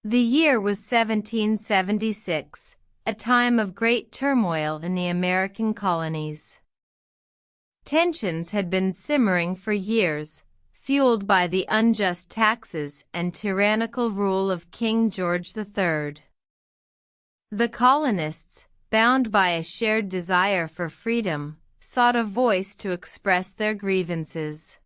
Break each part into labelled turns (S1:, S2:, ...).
S1: The year was 1776, a time of great turmoil in the American colonies. Tensions had been simmering for years, fueled by the unjust taxes and tyrannical rule of King George III. The colonists, bound by a shared desire for freedom, sought a voice to express their grievances.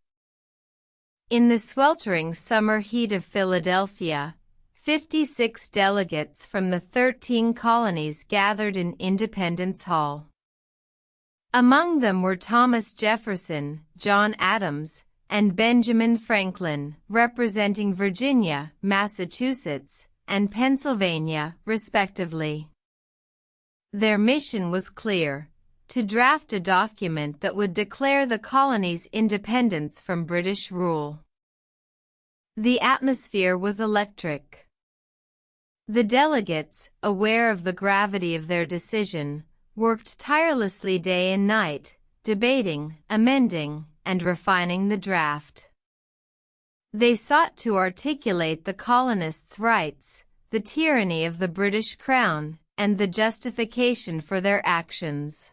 S1: In the sweltering summer heat of Philadelphia, 56 delegates from the 13 colonies gathered in Independence Hall. Among them were Thomas Jefferson, John Adams, and Benjamin Franklin, representing Virginia, Massachusetts, and Pennsylvania, respectively. Their mission was clear: to draft a document that would declare the colonies' independence from British rule. The atmosphere was electric. The delegates, aware of the gravity of their decision, worked tirelessly day and night, debating, amending, and refining the draft. They sought to articulate the colonists' rights, the tyranny of the British Crown, and the justification for their actions.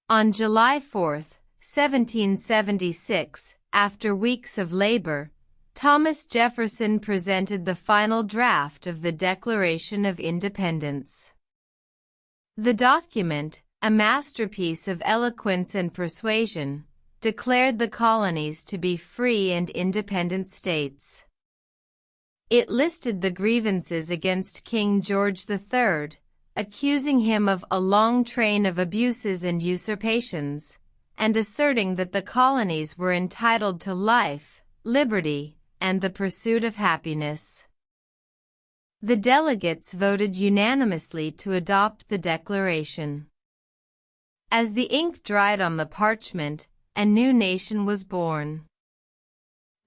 S1: On July 4, 1776, after weeks of labor, Thomas Jefferson presented the final draft of the Declaration of Independence. The document, a masterpiece of eloquence and persuasion, declared the colonies to be free and independent states. It listed the grievances against King George III, accusing him of a long train of abuses and usurpations, and asserting that the colonies were entitled to life, liberty, and the pursuit of happiness. The delegates voted unanimously to adopt the declaration. As the ink dried on the parchment, a new nation was born.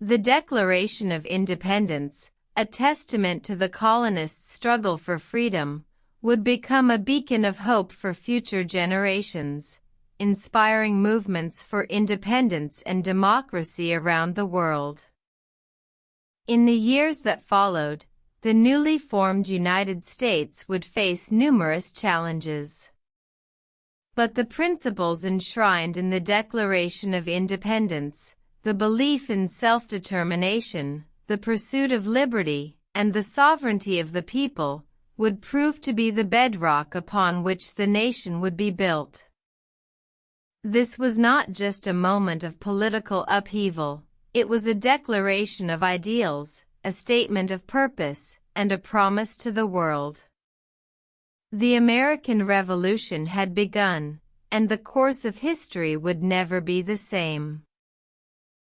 S1: The Declaration of Independence, a testament to the colonists' struggle for freedom, would become a beacon of hope for future generations, inspiring movements for independence and democracy around the world. In the years that followed, the newly formed United States would face numerous challenges. But the principles enshrined in the Declaration of Independence, the belief in self-determination, the pursuit of liberty, and the sovereignty of the people, would prove to be the bedrock upon which the nation would be built. This was not just a moment of political upheaval, it was a declaration of ideals, a statement of purpose, and a promise to the world. The American Revolution had begun, and the course of history would never be the same.